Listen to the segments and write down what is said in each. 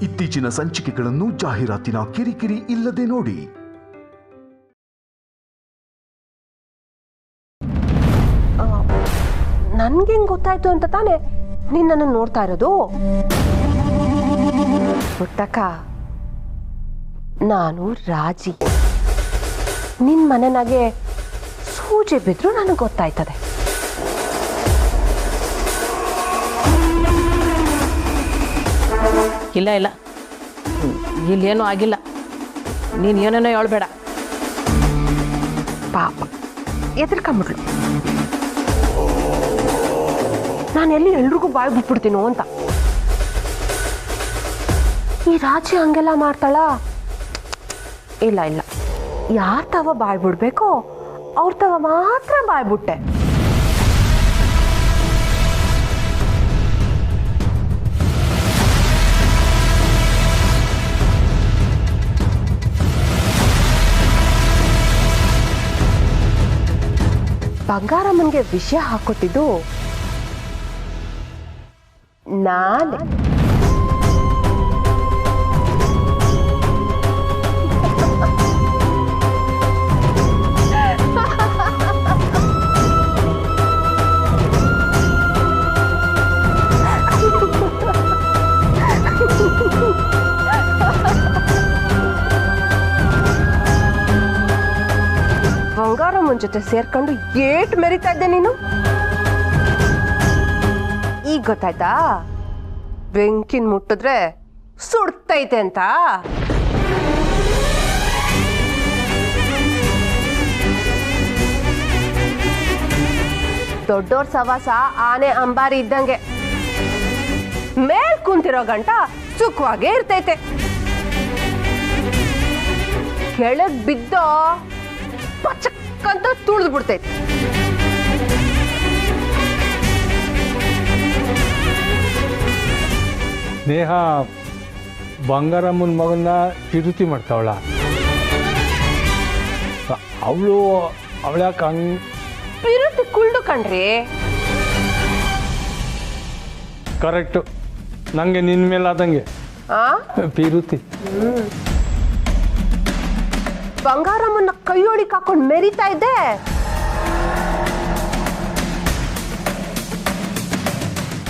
ಇತ್ತೀಚಿನ ಸಂಚಿಕೆಗಳನ್ನು ಜಾಹೀರಾತಿನ ಕಿರಿಕಿರಿ ಇಲ್ಲದೆ ನೋಡಿ. ನನ್ಗೇನ್ ಗೊತ್ತಾಯ್ತು ಅಂತ ತಾನೆ ನಿನ್ನನ್ನು ನೋಡ್ತಾ ಇರೋದು? ಪುಟ್ಟಕ್ಕ, ನಾನು ರಾಜಿ. ನಿನ್ ಮನೆನಾಗೆ ಸೂಜಿ ಬಿದ್ರು ನನಗೆ ಗೊತ್ತಾಯ್ತದೆ. ಇಲ್ಲ ಇಲ್ಲ, ಇಲ್ಲೇನೂ ಆಗಿಲ್ಲ. ನೀನು ಏನೇನೋ ಹೇಳ್ಬೇಡ. ಪಾಪ ಎದ್ರಕೊಂಬಿಡ್ಲು. ನಾನು ಎಲ್ಲಿ ಎಲ್ರಿಗೂ ಬಾಯ್ ಬಿಟ್ಬಿಡ್ತೀನೋ ಅಂತ. ಈ ರಾಜಿ ಹಂಗೆಲ್ಲ ಮಾಡ್ತಾಳ? ಇಲ್ಲ ಇಲ್ಲ, ಯಾರ ತವ ಬಾಯ್ ಬಿಡ್ಬೇಕೋ ಅವ್ರ ತವ ಮಾತ್ರ ಬಾಯ್ ಬಿಟ್ಟೆ. ಬಂಗಾರಮ್ಮನ್ಗೆ ವಿಷಯ ಹಾಕೊಟ್ಟಿದ್ದು ನಾನೇ. ಬಂಗಾರಮ್ಮನ ಜೊತೆ ಸೇರ್ಕೊಂಡು ಏಟ್ ಮೆರಿತಾ ಇದ್ದೆ ನೀನು. ಈಗ ಗೊತ್ತಾಯ್ತಾ ಬೆಂಕಿನ್ ಮುಟ್ಟಿದ್ರೆ ಸುಡ್ತೈತೆ ಅಂತ? ದೊಡ್ಡೋರ್ ಸವಾಸ ಆನೆ ಅಂಬಾರಿ ಇದ್ದಂಗೆ, ಮೇಲ್ ಕುಂತಿರೋ ಗಂಟ ಸುಖವಾಗೇ ಇರ್ತೈತೆ. ಕೆಳಗ್ ಬಿದ್ದೋ ಪಚಕ್ಕಂತ ತುಳಿದು ಬಿಡ್ತೈತೆ. ನೇಹ ಬಂಗಾರಮ್ಮನ ಮಗನ್ನ ಪಿರುತಿ ಮಾಡ್ತಾವಳ. ಅವಳ್ಯಾಕೆ ಹಂಗೆ ಪಿರುತಿ ಕುಳ್ಳು ಕಣ್ರಿ. ಕರೆಕ್ಟು, ನನಗೆ ನಿನ್ನ ಮೇಲೆ ಆದಂಗೆ ಪಿರುತಿ. ಬಂಗಾರಮ್ಮನ ಕೈಯೊಳಿಗೆ ಹಾಕೊಂಡು ಮೆರಿತಾ ಇದ್ದೆ.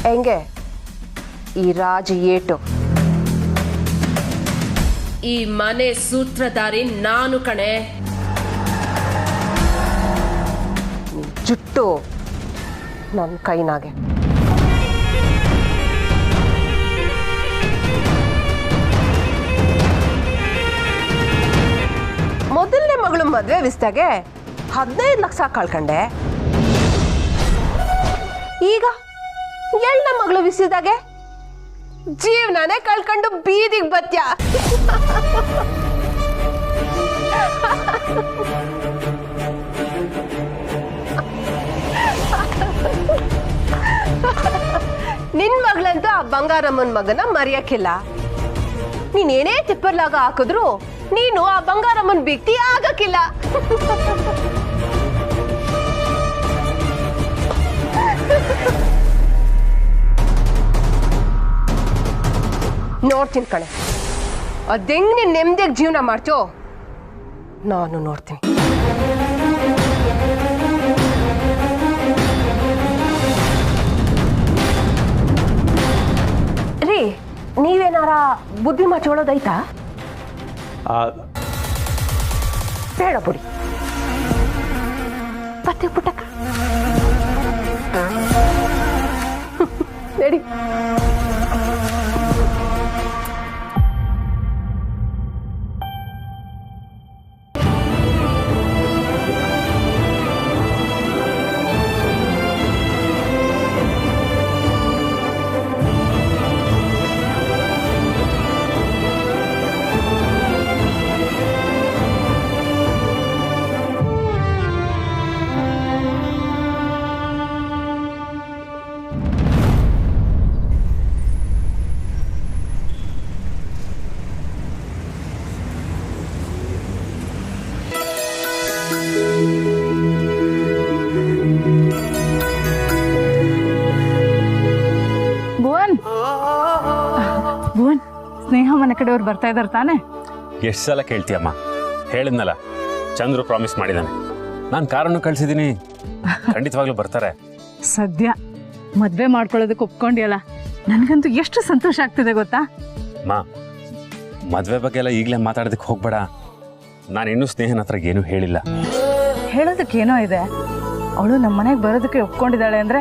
ಹೆಂಗೆ ಈ ರಾಜ ಏಟು? ಈ ಮನೆ ಸೂತ್ರಧಾರಿ ನಾನು ಕಣೆ. ಜುಟ್ಟು ನನ್ನ ಕೈನಾಗೆ. ಮೊದಲನೇ ಮಗಳು ಮದ್ವೆ ವಿಸ್ತಾಗೆ 15 ಲಕ್ಷ ಕಳ್ಕೊಂಡೆ. ಈಗ 7ನೇ ಮಗಳು ವಿಸಿದಾಗೆ ಜೀವನನೇ ಕಳ್ಕೊಂಡು ಬೀದಿಗೆ ಬತ್ಯ. ನಿನ್ ಮಗಳಂತೂ ಆ ಬಂಗಾರಮ್ಮನ ಮಗನ ಮರೆಯಕ್ಕಿಲ್ಲ. ನೀನೇನೇ ತಿಪ್ಪರ್ಲಾಗ ಹಾಕಿದ್ರು ನೀನು ಆ ಬಂಗಾರಮ್ಮನ ಬಿಕ್ತಿ ಆಗಕ್ಕಿಲ್ಲ. ನೋಡ್ತೀನಿ ಕಣೆ, ಅದೆಂಗ್ ನೀನ್ ನೆಮ್ಮದಿಯಾಗಿ ಜೀವನ ಮಾಡ್ತೋ ನಾನು ನೋಡ್ತೀನಿ. ರೀ, ನೀವೇನಾರ ಬುದ್ಧಿ ಮಾಚೋಳೋದೈತಾ? ಬೇಡ ಬಿಡಿ. ಮತ್ತೆ ಪುಟ್ಟಕ್ಕ ನಡಿ. ಸ್ನೇಹ ಮನೆ ಕಡೆಯವ್ರು ಬರ್ತಾ ಇದಾರೆ ತಾನೆ? ಎಷ್ಟು ಸಲ ಕೇಳ್ತೀಯಮ್ಮ? ಹೇಳಿದ್ನಲ್ಲ, ಚಂದ್ರು ಪ್ರಾಮಿಸ್ ಮಾಡಿದ್ದಾನೆ. ನಾನು ಕಾರನ್ನು ಕಳ್ಸಿದ್ದೀನಿ, ಖಂಡಿತವಾಗ್ಲೂ ಬರ್ತಾರೆ. ಸದ್ಯ ಮದ್ವೆ ಮಾಡ್ಕೊಳ್ಳೋದಕ್ಕೆ ಒಪ್ಕೊಂಡಿಯಲ್ಲ, ನನಗಂತೂ ಎಷ್ಟು ಸಂತೋಷ ಆಗ್ತಿದೆ ಗೊತ್ತಾ? ಮಾ, ಮದುವೆ ಬಗ್ಗೆ ಎಲ್ಲ ಈಗಲೇ ಮಾತಾಡೋದಕ್ಕೆ ಹೋಗ್ಬೇಡ. ನಾನು ಇನ್ನೂ ಸ್ನೇಹನ ಹತ್ರ ಏನೂ ಹೇಳಿಲ್ಲ. ಹೇಳೋದಕ್ಕೇನೋ ಇದೆ. ಅವಳು ನಮ್ಮ ಮನೆಗೆ ಬರೋದಕ್ಕೆ ಒಪ್ಕೊಂಡಿದ್ದಾಳೆ ಅಂದ್ರೆ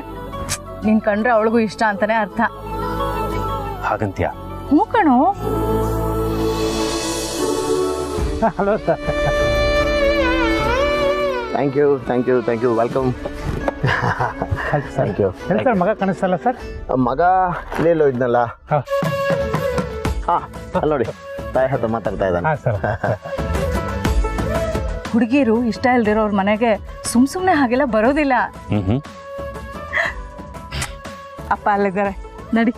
ನೀನ್ ಕಂಡ್ರೆ ಅವಳಿಗೂ ಇಷ್ಟ ಅಂತಾನೆ ಅರ್ಥ. ಹಾಗಂತ್ಯ? ಹ್ಞೂ ಕಣೋ. Hello sir. Thank you welcome. Thank you. Sir ಮಗ ಕಾಣಿಸ್ತಲ್ಲ ಸರ್? ಮಗ ಇಲ್ಲೆಲ್ಲೋ ಇದ್ನಲ್ಲ. ಹಾಂ ಅಲ್ಲಿ ನೋಡಿ, ತಾಯಿ ಹತ್ರ ಮಾತಾಡ್ತಾ ಇದ್ದಾನೆ. ಹಾಂ ಸರ್. ಹುಡುಗಿರು ಇಷ್ಟ ಇಲ್ದಿರೋರ್ ಮನೆಗೆ ಸುಮ್ನೆ ಹಾಗೆಲ್ಲ ಬರೋದಿಲ್ಲ. ಅಪ್ಪ ಅಲ್ಲಿದ್ದಾರೆ, ನಡಿ.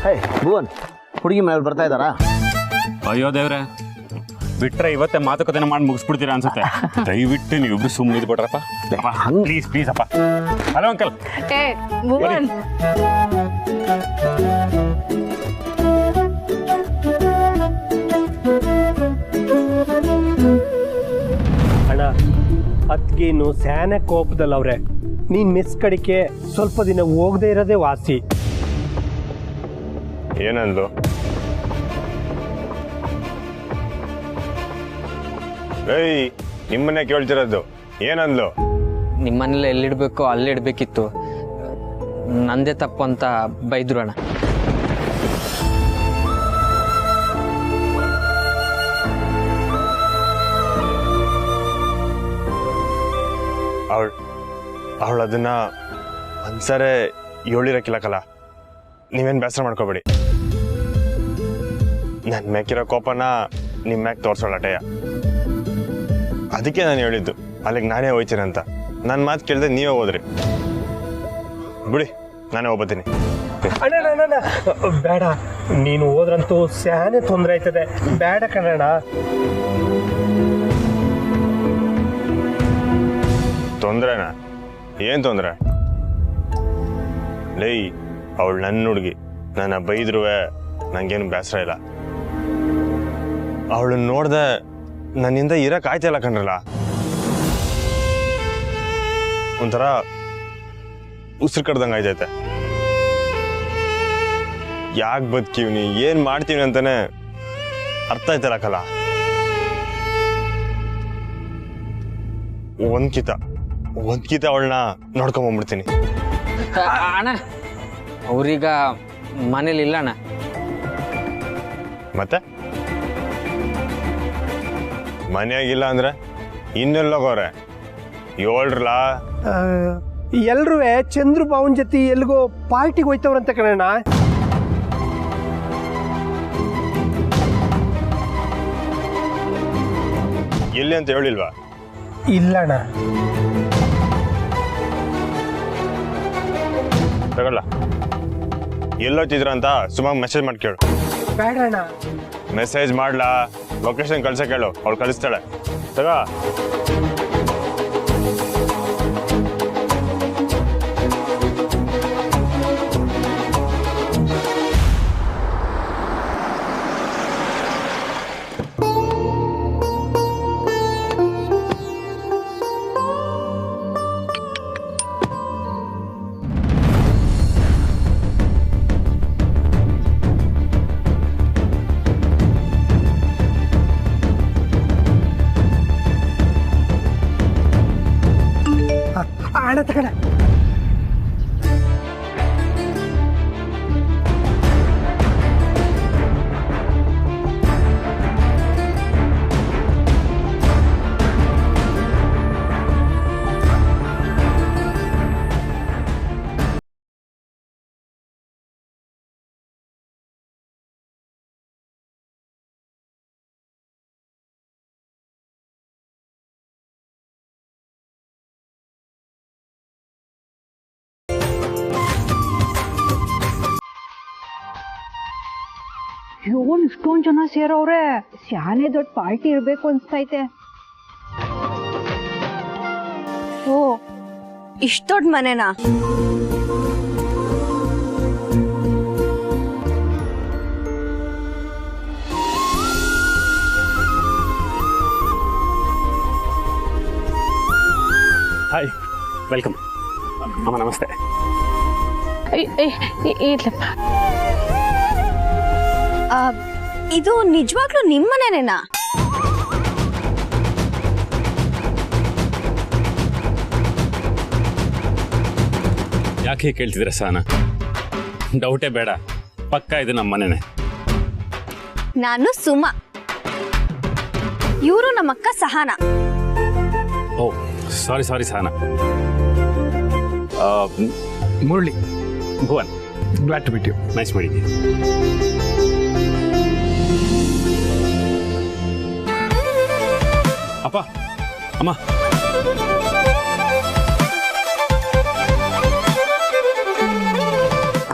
ಹೇ ಭುವನ್, ಹುಡುಗಿ ಮೇಲೆ ಬರ್ತಾ ಇದ್ದಾರಾ? ಅಯ್ಯೋ ದೇವ್ರೆ, ಬಿಟ್ರೆ ಇವತ್ತೇ ಮಾತುಕತೆನ ಮಾಡಿ ಮುಗಿಸ್ಬಿಡ್ತೀರಾ ಅನ್ಸುತ್ತೆ. ದಯವಿಟ್ಟು ನೀವಿಬ್ರು ಸುಮ್ಮನೆ ಇದ್ಬಿಟ್ರಪ್ಪ. ಪ್ಲೀಸ್ ಅಪ್ಪ. Hello uncle. ಏ ಭುವನ್, ಅಣ್ಣ, ಅದ್ಗೇನು ಸ್ಯಾನೆ ಕೋಪದಲ್ಲಿ ಅವ್ರೆ. ನೀನ್ ಮಿಸ್ ಕಡಿಕೆ ಸ್ವಲ್ಪ ದಿನ ಹೋಗದೆ ಇರೋದೇ ವಾಸಿ. ಏನಂದ್ಲು? ಏಯ್, ನಿಮ್ಮನ್ನೇ ಕೇಳ್ತಿರೋದು. ಏನಂದ್ಲು? ನಿಮ್ಮನೆಲ್ಲ ಎಲ್ಲಿಡ್ಬೇಕೋ ಅಲ್ಲಿಡ್ಬೇಕಿತ್ತು, ನಂದೇ ತಪ್ಪು ಅಂತ ಬೈದ್ರು ಅಣ್ಣ. ಅವಳು ಅದನ್ನ ಒಂದ್ಸರೆ ಹೇಳಿರಕ್ಕಿಲ್ಲಕಲ್ಲ. ನೀವೇನು ಬೇಸರ ಮಾಡ್ಕೋಬೇಡಿ. ನನ್ನ ಮ್ಯಾಕಿರೋ ಕೋಪನ ನಿಮ್ಮ ಮ್ಯಾಕ್ ತೋರ್ಸೋಳಟೆಯ. ಅದಕ್ಕೆ ನಾನು ಹೇಳಿದ್ದು ಅಲ್ಲಿಗೆ ನಾನೇ ಹೋಯ್ತೀನಂತ. ನನ್ನ ಮಾತು ಕೇಳಿದೆ ನೀವೇ ಹೋದ್ರಿ. ಬಿಡಿ, ನಾನೇ ಹೋಗ್ಬತ್ತೀನಿ. ಅಣ್ಣ ಬೇಡ, ನೀನು ಹೋದ್ರಂತೂ ಸ್ಯಾನೆ ತೊಂದರೆ ಆಯ್ತದೆ. ಬೇಡ ಕಣಣ್ಣ. ತೊಂದ್ರೆನಾ? ಏನ್ ತೊಂದರೆ? ಲೈ, ಅವಳು ನನ್ನ ಹುಡುಗಿ. ನನ್ನ ಬೈದ್ರುವೆ ನಂಗೇನು ಬೇಸರ ಇಲ್ಲ. ಅವಳನ್ನ ನೋಡ್ದೆ ನನ್ನಿಂದ ಇರಕ್ ಆಯ್ತಲ್ಲ ಕಣ್ರಲ್ಲ. ಒಂಥರ ಉಸಿರು ಕಡ್ದಂಗೆ ಆಯ್ತೈತೆ. ಯಾಕೆ ಬದುಕೀವ್ನಿ, ಏನ್ ಮಾಡ್ತೀವಿ ಅಂತಾನೆ ಅರ್ಥ ಆಯ್ತಲ್ಲ ಕಲ. ಒಂದ್ಕಿತ ಅವಳನ್ನ ನೋಡ್ಕೊಂಬಂದ್ಬಿಡ್ತೀನಿ. ಅಣ್ಣ, ಅವ್ರೀಗ ಮನೇಲಿ ಇಲ್ಲ ಅಣ್ಣ. ಮತ್ತೆ ಮನೆಯಾಗಿಲ್ಲ ಅಂದ್ರೆ ಇನ್ನೆಲ್ಲೋಗವ್ರೆ? ಹೇಳ್ರಲ್ಲ. ಎಲ್ರೂ ಚಂದ್ರು ಬಾವನ್ ಜೊತೆ ಎಲ್ಗೋ ಪಾರ್ಟಿಗೆ ಹೋಯ್ತವ್ರಂತ ಕಣಣ್ಣ. ಎಲ್ಲಿ ಅಂತ ಹೇಳಿಲ್ವಾ? ಇಲ್ಲಣ್ಣ. ತಗೊಳ್ಳ, ಎಲ್ಲೋತಿದ್ರ ಅಂತ ಸುಮಾರು ಮೆಸೇಜ್ ಮಾಡಿ ಕೇಳು. ಬೇಡಣ್ಣ. ಮೆಸೇಜ್ ಮಾಡ್ಲಾ? ಲೊಕೇಶನ್ ಕಳ್ಸಕ್ಕೆ ಹೇಳು, ಅವಳು ಕಳಿಸ್ತಾಳೆ. ತಗೋ. ಅಣ್ಣ ತಗಣ. ಇವನ್ ಇಷ್ಟೊಂದ್ ಜನ ಸೇರವ್ರೆ, ಸ್ಯಾನೆ ದೊಡ್ಡ ಪಾರ್ಟಿ ಇರ್ಬೇಕು ಅನ್ಸ್ತೈತೆ. ಓ, ಇಷ್ಟ ದೊಡ್ಡ ಮನೆನಾ? ಅಮ್ಮ ನಮಸ್ತೆ. ಇಲ್ಲಪ್ಪ, ಇದು ನಿಜವಾಗ್ಲೂ ನಿಮ್ಮನೇನೇನಾ? ಯಾಕೆ ಕೇಳ್ತಿದ್ರೆ ಸಹನಾ? ಡೌಟೇ ಬೇಡ, ಪಕ್ಕ ಇದು ನಮ್ಮ ಮನೆನೇ. ನಾನು ಸುಮಾ, ಇವರು ನಮ್ಮಕ್ಕ Sahana. Oh sorry Sahana. Murali, Bhuvan, glad to meet you. Nice meeting you. ಅಪ್ಪ ಅಮ್ಮ,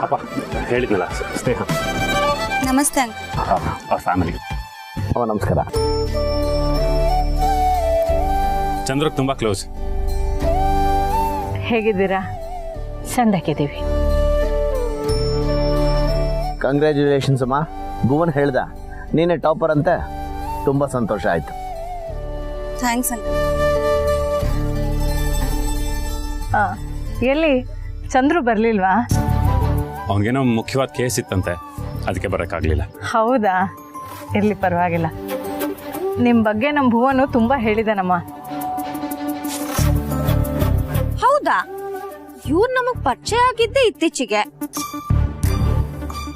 ಅಪ್ಪ ಹೇಳಿದ್ನಲ್ಲ ಸ್ನೇಹ. ನಮಸ್ತೆ. ಫ್ಯಾಮಿಲಿ. ಅಮ್ಮ ನಮಸ್ಕಾರ. ಚಂದ್ರಕ್ಕೆ ತುಂಬ ಕ್ಲೋಸ್. ಹೇಗಿದ್ದೀರಾ? ಚಂದಾಕಿದ್ದೀವಿ. ಕಂಗ್ರ್ಯಾಚುಲೇಷನ್ಸ್ ಅಮ್ಮ. ಭುವನ್ ಹೇಳ್ದ ನೀನೇ ಟಾಪರ್ ಅಂತೆ, ತುಂಬ ಸಂತೋಷ ಆಯ್ತು. Thanks uncle. ಎಲ್ಲಿ ಚಂದ್ರು ಬರ್ಲಿಲ್ವಾ? ಅವನಿಗೇನೋ ಮುಖ್ಯವಾದ ಕೇಸ್ ಇತ್ತಂತೆ, ಅದಕ್ಕೆ ಬರೋಕ್ಕಾಗಲಿಲ್ಲ. ಹೌದಾ, ಇರ್ಲಿ ಪರವಾಗಿಲ್ಲ. ನಿಮ್ಮ ಬಗ್ಗೆ ನಮ್ಮ ಭುವನು ತುಂಬಾ ಹೇಳಿದಾನಮ್ಮ. ಹೌದಾ? ಇವ್ರು ನಮಗ್ ಪರಿಚಯ ಆಗಿದ್ದೆ ಇತ್ತೀಚೆಗೆ.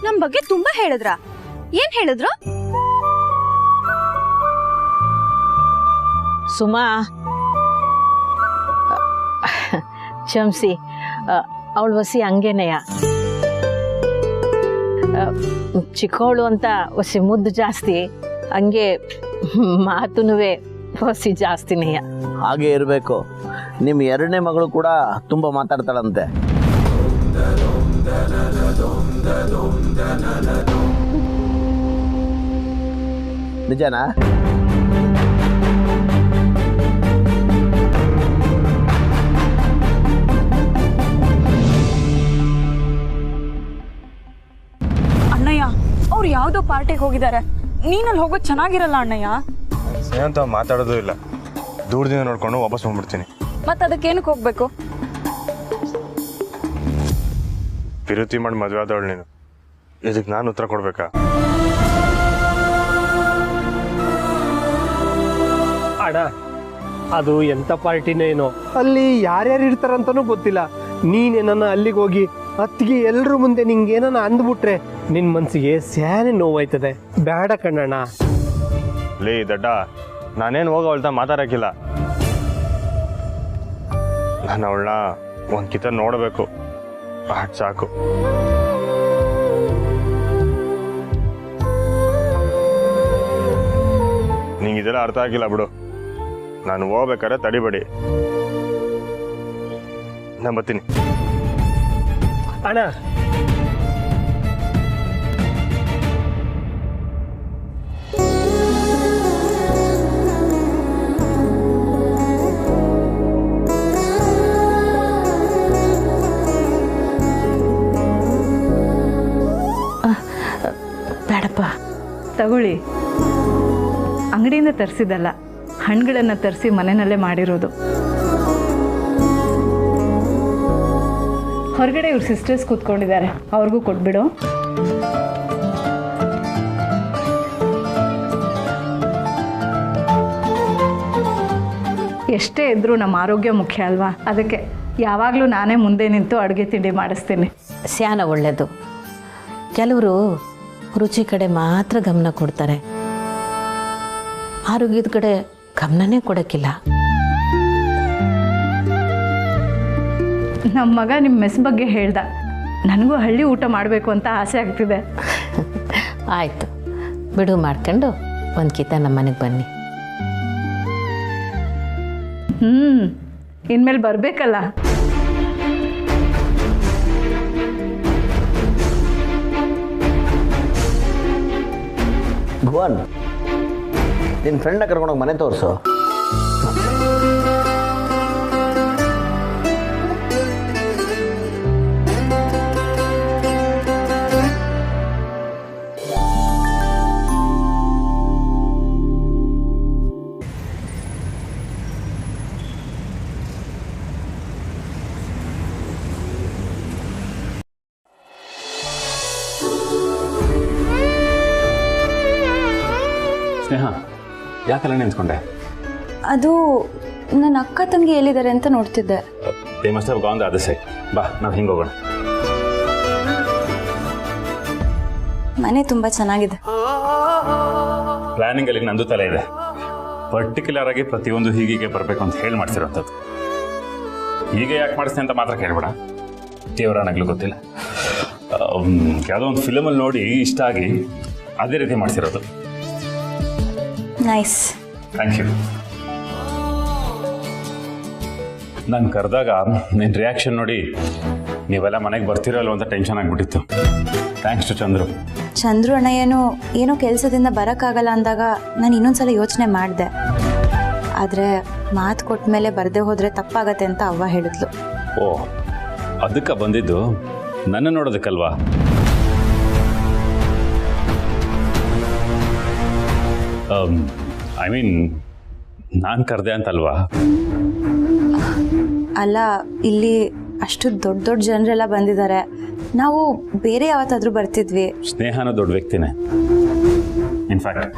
ನಮ್ ಬಗ್ಗೆ ತುಂಬಾ ಹೇಳಿದ್ರ? ಏನ್ ಹೇಳಿದ್ರು? ಸುಮಾ, ಕ್ಷಮಿಸಿ, ಅವಳು ವಸಿ ಹಂಗೇನೆಯ. ಚಿಕ್ಕವಳು ಅಂತ ವಸಿ ಮುದ್ದು ಜಾಸ್ತಿ, ಹಂಗೆ ಮಾತುನುವೆ ವಸಿ ಜಾಸ್ತಿನೇಯ. ಹಾಗೆ ಇರಬೇಕು. ನಿಮ್ಮ ಎರಡನೇ ಮಗಳು ಕೂಡ ತುಂಬ ಮಾತಾಡ್ತಾಳಂತೆ. ನಿಜನಾ? ಅಣ್ಣಯ್ಯ, ಅವ್ರು ಯಾವ್ದೋ ಪಾರ್ಟಿಗೆ ಹೋಗಿದ್ದಾರೆ. ನೀನಲ್ಲಿ ಹೋಗೋದು ಚೆನ್ನಾಗಿರಲ್ಲ ಅಣ್ಣಯ್ಯ. ಸ್ನೇಹಂತ ಮಾತಾಡೋದು ಇಲ್ಲ, ದೂರದಿಂದ ನೋಡ್ಕೊಂಡು ವಾಪಸ್ ಬಂದ್ಬಿಡ್ತೀನಿ. ಮತ್ತೆ ಅದಕ್ಕೇನಕ್ಕೆ ಹೋಗ್ಬೇಕು? ವಿರುತಿ ಮಾಡಿ ಮದುವೆ ಆದವಳು ನೀನು, ಇದಕ್ಕೆ ನಾನು ಉತ್ತರ ಕೊಡ್ಬೇಕಾ? ಅಣ್ಣ, ಅದು ಎಂಥ ಪಾರ್ಟಿನೇನೋ, ಅಲ್ಲಿ ಯಾರ್ಯಾರು ಇರ್ತಾರಂತನೂ ಗೊತ್ತಿಲ್ಲ. ನೀನೇನನ್ನ ಅಲ್ಲಿಗೆ ಹೋಗಿ ಅತ್ತಿಗೆ ಎಲ್ರ ಮುಂದೆ ನಿಂಗೇನನ್ನ ಅಂದ್ಬಿಟ್ರೆ ನಿನ್ ಮನ್ಸಿಗೆ ಸ್ಯಾನೆ ನೋವಾಯ್ತದೆ. ಬೇಡ ಕಣ್ಣಣ್ಣ. ಲೇ ದಡ್ಡ, ನಾನೇನು ಹೋಗವಳ್ತ ಮಾತಾಡಕ್ಕಿಲ್ಲ. ನಾನು ಅವಳನ್ನ ಒಂದು ಕಿತ ನೋಡಬೇಕು, ಅಷ್ಟು ಸಾಕು. ನಿಂಗೆ ಇದೆಲ್ಲ ಅರ್ಥ ಆಗಿಲ್ಲ ಬಿಡು. ನಾನು ಹೋಗ್ಬೇಕಾದ್ರೆ ತಡಿಬೇಡಿ, ನಾನು ಬರ್ತೀನಿ. ಅಣ್ಣ, ಬೇಡಪ್ಪ, ತಗೊಳ್ಳಿ. ಅಂಗಡಿಯಿಂದ ತರಿಸಿದಲ್ಲ, ಹಣ್ಣುಗಳನ್ನು ತರಿಸಿ ಮನೆಯಲ್ಲೇ ಮಾಡಿರೋದು. ಹೊರಗಡೆ ಇವ್ರ ಸಿಸ್ಟರ್ಸ್ ಕೂತ್ಕೊಂಡಿದ್ದಾರೆ, ಅವ್ರಿಗೂ ಕೊಟ್ಬಿಡು. ಎಷ್ಟೇ ಇದ್ರೂ ನಮ್ಮ ಆರೋಗ್ಯ ಮುಖ್ಯ ಅಲ್ವಾ? ಅದಕ್ಕೆ ಯಾವಾಗಲೂ ನಾನೇ ಮುಂದೆ ನಿಂತು ಅಡುಗೆ ತಿಂಡಿ ಮಾಡಿಸ್ತೀನಿ. ಸ್ಯಾನ ಒಳ್ಳೆಯದು. ಕೆಲವರು ರುಚಿ ಕಡೆ ಮಾತ್ರ ಗಮನ ಕೊಡ್ತಾರೆ, ಆರೋಗ್ಯದ ಕಡೆ ಗಮನನೇ ಕೊಡೋಕ್ಕಿಲ್ಲ. ನಮ್ಮ ಮಗ ನಿಮ್ಮ ಮೆಸ್ ಬಗ್ಗೆ ಹೇಳ್ದ, ನನಗೂ ಹಳ್ಳಿ ಊಟ ಮಾಡಬೇಕು ಅಂತ ಆಸೆ ಆಗ್ತಿದೆ. ಆಯಿತು ಬಿಡು, ಮಾಡ್ಕೊಂಡು ಒಂದು ಕಿತ ನಮ್ಮ ಮನೆಗೆ ಬನ್ನಿ. ಇನ್ಮೇಲೆ ಬರಬೇಕಲ್ಲ. ಭುವನ್, ನಿನ್ನ ಫ್ರೆಂಡ್ನ ಕರ್ಕೊಂಡೋಗಿ ಮನೆ ತೋರಿಸು. ಸ್ನೇಹ ಯಾಕಲ್ಲ ನಿಂತ್ಕೊಂಡೆ? ಅದು ನನ್ನ ಅಕ್ಕ ತಂಗಿ ಎಲ್ಲಿದ್ದಾರೆ ಅಂತ ನೋಡ್ತಿದ್ದೆ. They must have gone the other side. ಬಾ ನಾವು ಹಿಂಗೆ ಹೋಗೋಣ. ಮನೆ ತುಂಬಾ ಚೆನ್ನಾಗಿದೆ. ಪ್ಲಾನಿಂಗ್ ಅಲ್ಲಿ ನಂದು ತಲೆ ಇದೆ. ಪರ್ಟಿಕ್ಯುಲರ್ ಆಗಿ ಪ್ರತಿಯೊಂದು ಹೀಗೆ ಬರಬೇಕು ಅಂತ ಹೇಳಿ ಮಾಡ್ಸಿರೋಂಥದ್ದು. ಹೀಗೆ ಯಾಕೆ ಮಾಡಿಸ್ತೆ ಅಂತ ಮಾತ್ರ ಕೇಳ್ಬೇಡ, ದೇವರಾನಾಗ್ಲೂ ಗೊತ್ತಿಲ್ಲ. ಯಾವುದೋ ಒಂದು ಫಿಲಮಲ್ಲಿ ನೋಡಿ ಇಷ್ಟ ಆಗಿ ಅದೇ ರೀತಿ ಮಾಡಿಸಿರೋದು. ನೈಸ್. Thank you. ನಾನು ಕರೆದಾಗ ನಿನ್ನ ರಿಯಾಕ್ಷನ್ ನೋಡಿ ನೀವೆಲ್ಲ ಮನೆಗೆ ಬರ್ತಿರಲ್ಲ ಅಂತ ಟೆನ್ಷನ್ ಆಗಿಬಿಟ್ಟಿತ್ತು. Thanks to Chandru. ಚಂದ್ರು ಅಣ್ಣ ಏನೋ ಕೆಲಸದಿಂದ ಬರೋಕ್ಕಾಗಲ್ಲ ಅಂದಾಗ ನಾನು ಇನ್ನೊಂದ್ಸಲ ಯೋಚನೆ ಮಾಡಿದೆ. ಆದರೆ ಮಾತು ಕೊಟ್ಟ ಮೇಲೆ ಬರದೇ ಹೋದರೆ ತಪ್ಪಾಗತ್ತೆ ಅಂತ ಅವ್ವ ಹೇಳಿದ್ಲು. ಓ, ಅದಕ್ಕೆ ಬಂದಿದ್ದು ನನ್ನ ನೋಡೋದಕ್ಕಲ್ವಾ? ಐ ಮೀನ್ ನಾನು ಕರೆದೆ ಅಂತಲ್ವಾ? ಅಲ್ಲ, ಇಲ್ಲಿ ಅಷ್ಟು ದೊಡ್ಡ ದೊಡ್ಡ ಜನರೆಲ್ಲ ಬಂದಿದ್ದಾರೆ. ನಾವು ಬೇರೆ ಯಾವತ್ತಾದ್ರೂ ಬರ್ತಿದ್ವಿ. ಸ್ನೇಹನ ದೊಡ್ಡ ವ್ಯಕ್ತಿನೇ. ಇನ್ಫ್ಯಾಕ್ಟ್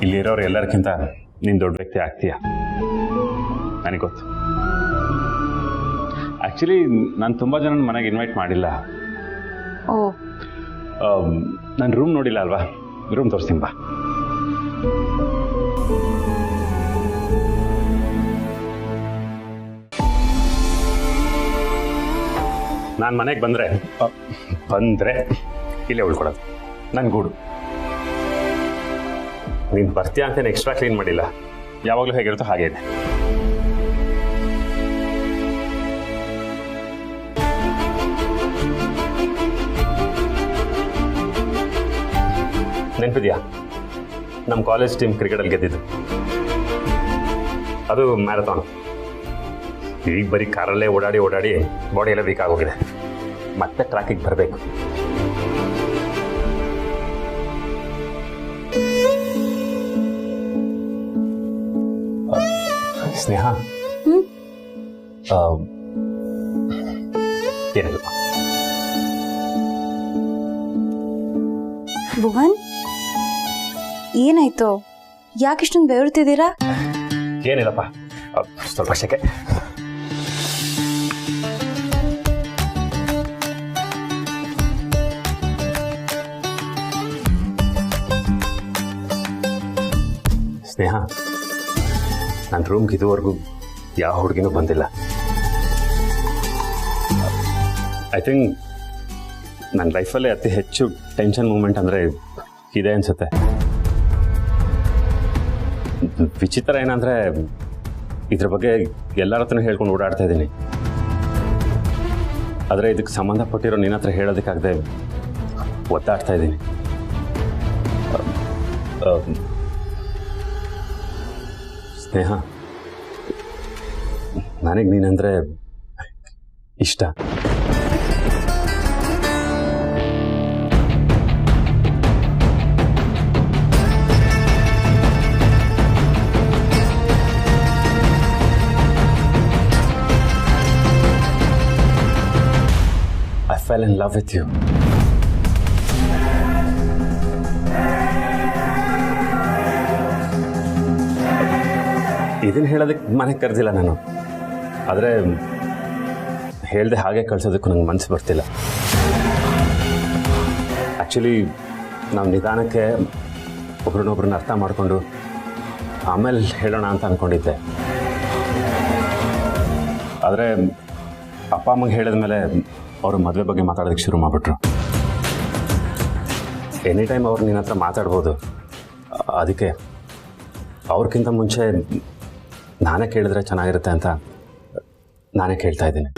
ಇಲ್ಲಿರೋರು ಎಲ್ಲರಿಗಿಂತ ನೀನು ದೊಡ್ಡ ವ್ಯಕ್ತಿ ಆಗ್ತೀಯ, ನನಗೆ ಗೊತ್ತು. ಆ್ಯಕ್ಚುಲಿ ನಾನು ತುಂಬ ಜನ ಮನೆಗೆ ಇನ್ವೈಟ್ ಮಾಡಿಲ್ಲ. ಓ, ನಾನು ರೂಮ್ ನೋಡಿಲ್ಲ ಅಲ್ವಾ? ರೂಮ್ ತೋರಿಸ್ತೀನಿ ಬಾ. ನಾನು ಮನೆಗೆ ಬಂದರೆ ಇಲ್ಲೇ ಉಳ್ಕೊಡೋದು ನನ್ನ ಗೂಡು. ನೀನು ಬರ್ತೀಯ ಅಂತೇನು ಎಕ್ಸ್ಟ್ರಾ ಕ್ಲೀನ್ ಮಾಡಿಲ್ಲ, ಯಾವಾಗಲೂ ಹೇಗಿರುತ್ತೋ ಹಾಗೆ ಇದೆ. ನೆನಪಿದೆಯಾ ನಮ್ಮ ಕಾಲೇಜ್ ಟೀಮ್ ಕ್ರಿಕೆಟಲ್ಲಿ ಗೆದ್ದಿದ್ದು? ಅದು ಮ್ಯಾರಥಾನ್. ಈಗ ಬರೀ ಕಾರಲ್ಲೇ ಓಡಾಡಿ ಬಾಡಿ ಎಲ್ಲ ವೀಕ್ ಆಗೋಗಿದೆ. ಮತ್ತೆ ಟ್ರ್ಯಾಕಿಗೆ ಬರಬೇಕು. ಸ್ನೇಹ, ಏನಿಲ್ಲ. ಭುವನ್, ಏನಾಯ್ತು? ಯಾಕಿಷ್ಟೊಂದು ಬೆವರ್ತಿದ್ದೀರಾ? ಏನಿಲ್ಲಪ್ಪ, ಸ್ವಲ್ಪ ಶೆಕೆ. ಸ್ನೇಹ, ನನ್ನ ರೂಮ್ಗೆ ಇದುವರೆಗೂ ಯಾವ ಹುಡುಗಿನೂ ಬಂದಿಲ್ಲ. ಐ ಥಿಂಕ್ ನನ್ನ ಲೈಫಲ್ಲೇ ಅತಿ ಹೆಚ್ಚು ಟೆನ್ಷನ್ ಮೂಮೆಂಟ್ ಅಂದರೆ ಇದೆ ಅನಿಸುತ್ತೆ. ವಿಚಿತ್ರ ಏನಂದರೆ ಇದ್ರ ಬಗ್ಗೆ ಎಲ್ಲರ ಹತ್ರನೂ ಹೇಳ್ಕೊಂಡು ಓಡಾಡ್ತಾ ಇದ್ದೀನಿ. ಆದರೆ ಇದಕ್ಕೆ ಸಂಬಂಧಪಟ್ಟಿರೋ ನಿನ್ನ ಹತ್ರ ಹೇಳೋದಕ್ಕಾಗದೆ ಒತ್ತಾಡ್ತಾ ಇದ್ದೀನಿ. ಸ್ನೇಹ, ನನಗೆ ನೀನಂದರೆ ಇಷ್ಟ. I fell in love with you. ಇದನ್ನು ಹೇಳೋದಕ್ಕೆ ಮನೆಗೆ ಕರೆದಿಲ್ಲ ನಾನು. ಆದರೆ ಹೇಳ್ದೆ ಹಾಗೆ ಕಳ್ಸೋದಕ್ಕೂ ನಂಗೆ ಮನಸ್ಸು ಬರ್ತಿಲ್ಲ. ಆ್ಯಕ್ಚುಲಿ ನಾವು ನಿಧಾನಕ್ಕೆ ಒಬ್ರನ್ನೊಬ್ರನ್ನ ಅರ್ಥ ಮಾಡಿಕೊಂಡು ಆಮೇಲೆ ಹೇಳೋಣ ಅಂತ ಅಂದ್ಕೊಂಡಿದ್ದೆ. ಆದರೆ ಅಪ್ಪ ಅಮ್ಮಗೆ ಹೇಳಿದ ಮೇಲೆ ಅವರು ಮದುವೆ ಬಗ್ಗೆ ಮಾತಾಡೋದಕ್ಕೆ ಶುರು ಮಾಡಿಬಿಟ್ರು. ಎನಿ ಟೈಮ್ ಅವ್ರು ನಿನ್ನ ಹತ್ರ ಮಾತಾಡ್ಬೋದು. ಅದಕ್ಕೆ ಅವ್ರಿಗಿಂತ ಮುಂಚೆ ನಾನೇ ಕೇಳಿದ್ರೆ ಚೆನ್ನಾಗಿರುತ್ತೆ ಅಂತ ನಾನೇ ಕೇಳ್ತಾ ಇದ್ದೀನಿ.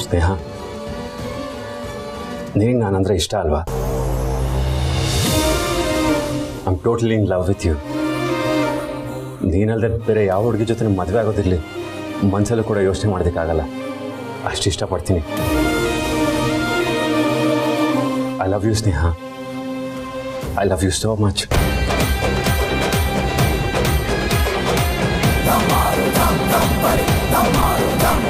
ಸ್ನೇಹ, ನಿನಗೆ ನಾನಂದರೆ ಇಷ್ಟ ಅಲ್ವಾ? I am totally in love with you. ನೀನಲ್ಲದೆ ಬೇರೆ ಯಾವ ಹುಡುಗಿ ಜೊತೆ ಮದುವೆ ಆಗೋದಿರಲಿ ಮನಸ್ಸಲ್ಲೂ ಕೂಡ ಯೋಚನೆ ಮಾಡೋದಕ್ಕಾಗಲ್ಲ. ಅಷ್ಟು ಇಷ್ಟಪಡ್ತೀನಿ. I love you Sneha. I love you so much. Damaru dam dam bari, damaru dam